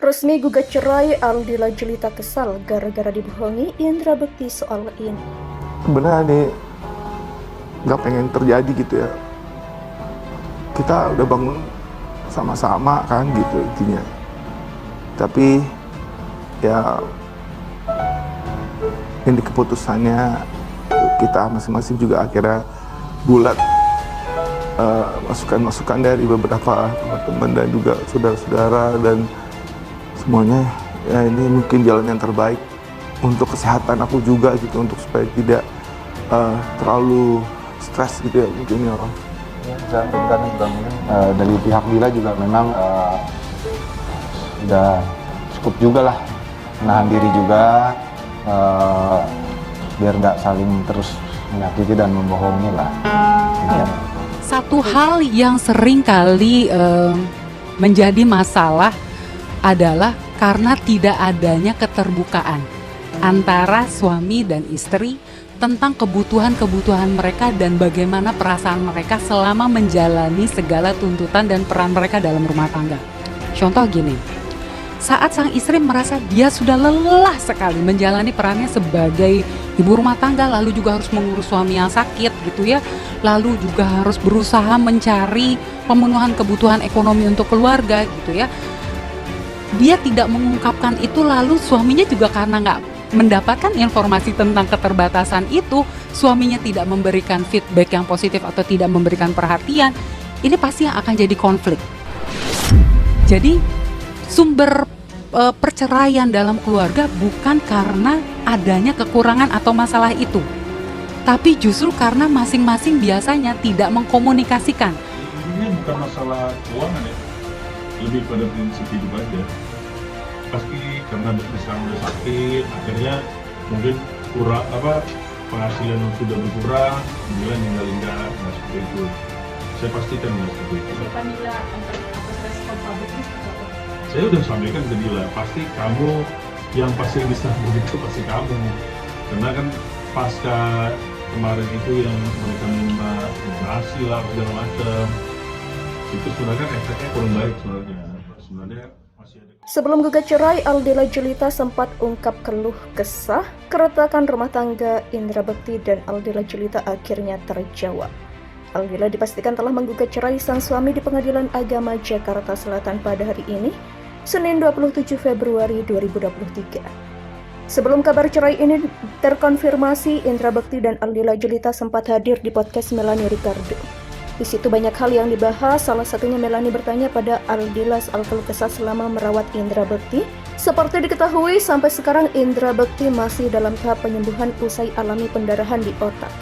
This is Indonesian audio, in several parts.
Resmi gugat cerai, Aldila Jelita kesal gara-gara dibohongi Indra Bekti soal ini. Sebenarnya nih nggak pengen terjadi gitu ya. Kita udah bangun sama-sama kan gitu intinya. Tapi ya ini keputusannya kita masing-masing juga akhirnya bulat, masukan-masukan dari beberapa teman-teman dan juga saudara-saudara dan semuanya ya ini mungkin jalan yang terbaik untuk kesehatan aku juga gitu, untuk supaya tidak terlalu stres gitu ya mungkin ya orang. Ya, saya berikan juga mungkin dari pihak Dila juga memang sudah cukup juga lah menahan diri juga biar nggak saling terus menyakiti dan membohongi lah. Ya. Satu hal yang sering kali menjadi masalah adalah karena tidak adanya keterbukaan antara suami dan istri tentang kebutuhan-kebutuhan mereka dan bagaimana perasaan mereka selama menjalani segala tuntutan dan peran mereka dalam rumah tangga. Contoh gini, saat sang istri merasa dia sudah lelah sekali menjalani perannya sebagai ibu rumah tangga, lalu juga harus mengurus suami yang sakit gitu ya, lalu juga harus berusaha mencari pemenuhan kebutuhan ekonomi untuk keluarga gitu ya. Dia tidak mengungkapkan itu, lalu suaminya juga karena nggak mendapatkan informasi tentang keterbatasan itu, suaminya tidak memberikan feedback yang positif atau tidak memberikan perhatian, ini pasti yang akan jadi konflik. Jadi sumber perceraian dalam keluarga bukan karena adanya kekurangan atau masalah itu, tapi justru karena masing-masing biasanya tidak mengkomunikasikan. Ini bukan masalah keuangan ya, lebih pada prinsip hidup aja. Pasti karena misalnya udah sakit, akhirnya mungkin kurang penghasilan yang sudah berkurang, kemudian ninggalin nggak seperti itu. Saya pastikan nggak seperti itu. Saya udah sampaikan ke Dila, pasti kamu yang pasti bisa begitu pasti kamu, karena kan pasca kemarin itu yang mereka minta operasi lah segala macam, itu sebenarnya kan efeknya kurang baik sebenarnya masih ada. Sebelum gugat cerai, Aldila Jelita sempat ungkap keluh kesah keretakan rumah tangga Indra Bekti dan Aldila Jelita akhirnya terjawab. Aldila dipastikan telah menggugat cerai sang suami di Pengadilan Agama Jakarta Selatan pada hari ini, Senin 27 Februari 2023. Sebelum kabar cerai ini terkonfirmasi, Indra Bekti dan Aldila Jelita sempat hadir di podcast Melanie Ricardo. Di situ banyak hal yang dibahas, salah satunya Melanie bertanya pada Aldila soal keluh kesah selama merawat Indra Bekti. Seperti diketahui, sampai sekarang Indra Bekti masih dalam tahap penyembuhan usai alami pendarahan di otak.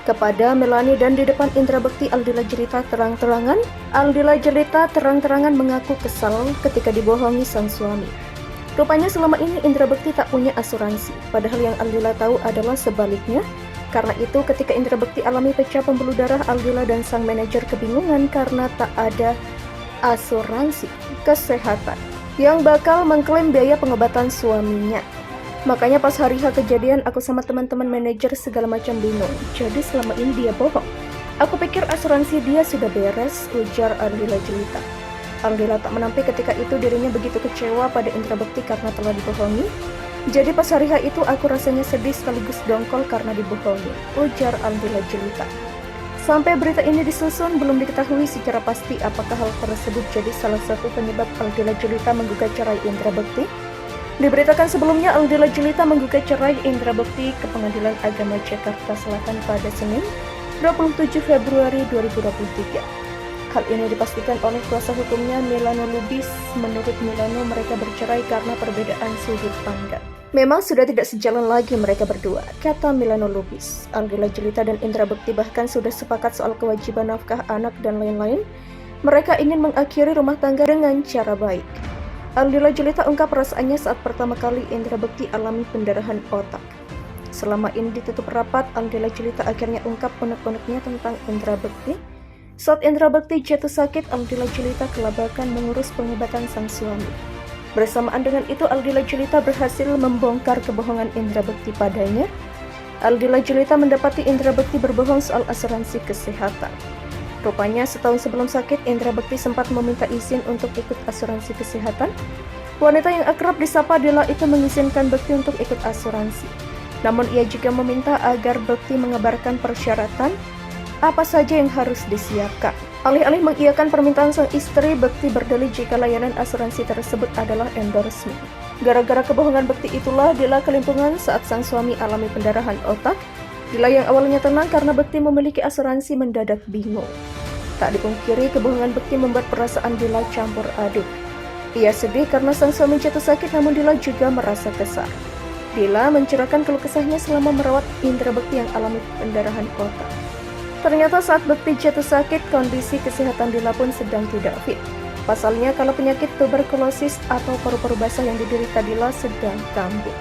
Kepada Melanie dan di depan Indra Bekti, Aldila Jelita terang-terangan mengaku kesal ketika dibohongi sang suami. Rupanya selama ini Indra Bekti tak punya asuransi, padahal yang Aldila tahu adalah sebaliknya. Karena itu ketika Indra Bekti alami pecah pembuluh darah, Aldila dan sang manajer kebingungan karena tak ada asuransi kesehatan yang bakal mengklaim biaya pengobatan suaminya. Makanya pas hari H kejadian, aku sama teman-teman manajer segala macam bingung. Jadi selama ini dia bohong. Aku pikir asuransi dia sudah beres, ujar Aldila Jelita. Aldila tak menampik ketika itu dirinya begitu kecewa pada Indra Bekti karena telah dibohongi. Jadi pas hari H itu aku rasanya sedih sekaligus dongkol karena dibohongi, ujar Aldila Jelita. Sampai berita ini disusun, belum diketahui secara pasti apakah hal tersebut jadi salah satu penyebab Aldila Jelita menggugat cerai Indra Bekti. Diberitakan sebelumnya Aldila Jelita menggugat cerai Indra Bekti ke Pengadilan Agama Jakarta Selatan pada Senin 27 Februari 2023. Hal ini dipastikan oleh kuasa hukumnya Milano Lubis. Menurut Milano, mereka bercerai karena perbedaan sudut pandang. Memang sudah tidak sejalan lagi mereka berdua, kata Milano Lubis. Aldila Jelita dan Indra Bekti bahkan sudah sepakat soal kewajiban nafkah anak dan lain-lain. Mereka ingin mengakhiri rumah tangga dengan cara baik. Aldila Jelita ungkap perasaannya saat pertama kali Indra Bekti alami pendarahan otak. Selama ini ditutup rapat, Aldila Jelita akhirnya ungkap unek-uneknya tentang Indra Bekti. Saat Indra Bekti jatuh sakit, Aldila Jelita kelabakan mengurus pengobatan sang suami. Bersamaan dengan itu, Aldila Jelita berhasil membongkar kebohongan Indra Bekti padanya. Aldila Jelita mendapati Indra Bekti berbohong soal asuransi kesehatan. Rupanya setahun sebelum sakit, Indra Bekti sempat meminta izin untuk ikut asuransi kesehatan. Wanita yang akrab disapa Dila itu mengizinkan Bekti untuk ikut asuransi. Namun ia juga meminta agar Bekti mengabarkan persyaratan apa saja yang harus disiapkan. Alih-alih mengiyakan permintaan sang istri, Bekti berdalih jika layanan asuransi tersebut adalah endorsement. Gara-gara kebohongan Bekti itulah Dila kelimpungan saat sang suami alami pendarahan otak. Dila yang awalnya tenang karena Bekti memiliki asuransi mendadak bingung. Tak dipungkiri, kebohongan Bekti membuat perasaan Dila campur aduk. Ia sedih karena sang suami jatuh sakit, namun Dila juga merasa kesal. Dila mencurahkan keluh kesahnya selama merawat Indra Bekti yang alami pendarahan otak. Ternyata saat Bekti jatuh sakit, kondisi kesehatan Dila pun sedang tidak fit. Pasalnya kalau penyakit tuberkulosis atau paru-paru basah yang diderita Dila sedang kambuh.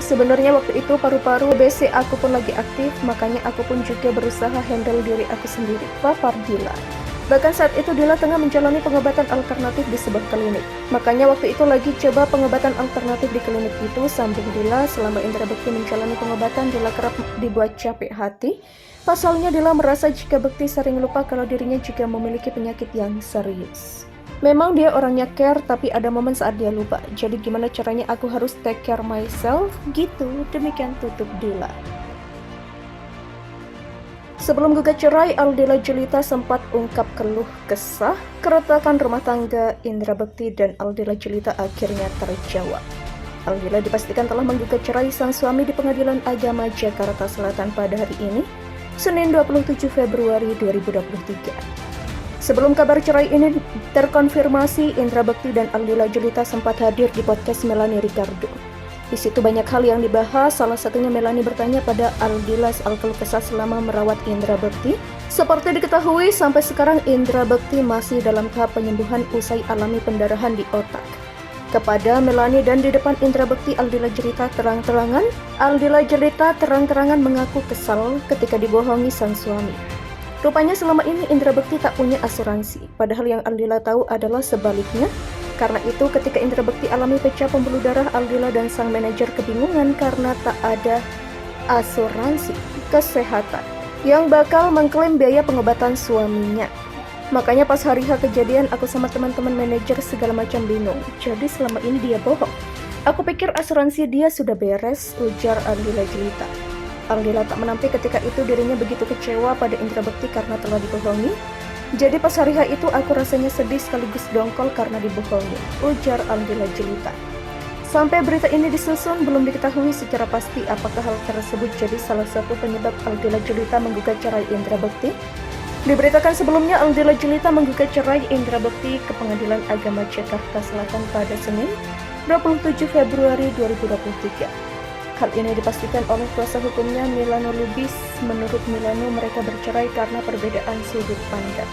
Sebenarnya waktu itu paru-paru TBC aku pun lagi aktif, makanya aku pun juga berusaha handle diri aku sendiri, papar Dila. Bahkan saat itu Dila tengah menjalani pengobatan alternatif di sebuah klinik. Makanya waktu itu lagi coba pengobatan alternatif di klinik itu, sambung Dila. Selama Indra Bekti menjalani pengobatan, Dila kerap dibuat capek hati. Pasalnya Dila merasa jika Bekti sering lupa kalau dirinya juga memiliki penyakit yang serius. Memang dia orangnya care, tapi ada momen saat dia lupa. Jadi gimana caranya aku harus take care myself? Gitu, demikian tutup Dila. Sebelum gugat cerai, Aldila Jelita sempat ungkap keluh kesah keretakan rumah tangga Indra Bekti dan Aldila Jelita akhirnya terjawab. Aldila dipastikan telah menggugat cerai sang suami di Pengadilan Agama Jakarta Selatan pada hari ini, Senin 27 Februari 2023. Sebelum kabar cerai ini terkonfirmasi, Indra Bekti dan Aldila Jelita sempat hadir di podcast Melanie Ricardo. Di situ banyak hal yang dibahas, salah satunya Melanie bertanya pada Aldila soal keluh kesah selama merawat Indra Bekti. Seperti diketahui, sampai sekarang Indra Bekti masih dalam tahap penyembuhan usai alami pendarahan di otak. Kepada Melanie dan di depan Indra Bekti, Aldila Jelita terang-terangan mengaku kesal ketika dibohongi sang suami. Rupanya selama ini Indra Bekti tak punya asuransi, padahal yang Aldila tahu adalah sebaliknya. Karena itu ketika Indra Bekti alami pecah pembuluh darah, Aldila dan sang manajer kebingungan karena tak ada asuransi kesehatan yang bakal mengklaim biaya pengobatan suaminya. Makanya pas hari H kejadian, aku sama teman-teman manajer segala macam bingung. Jadi selama ini dia bohong. Aku pikir asuransi dia sudah beres, ujar Aldila Jelita. Aldila tak menampik ketika itu dirinya begitu kecewa pada Indra Bekti karena telah dibohongi. Jadi pas hari H itu aku rasanya sedih sekaligus dongkol karena dibohongi, ujar Aldila Jelita. Sampai berita ini disusun, belum diketahui secara pasti apakah hal tersebut jadi salah satu penyebab Aldila Jelita menggugat cerai Indra Bekti. Diberitakan sebelumnya Aldila Jelita menggugat cerai Indra Bekti ke Pengadilan Agama Jakarta Selatan pada Senin 27 Februari 2023. Hal ini dipastikan oleh kuasa hukumnya Milano Lubis. Menurut Milano, mereka bercerai karena perbedaan sudut pandang.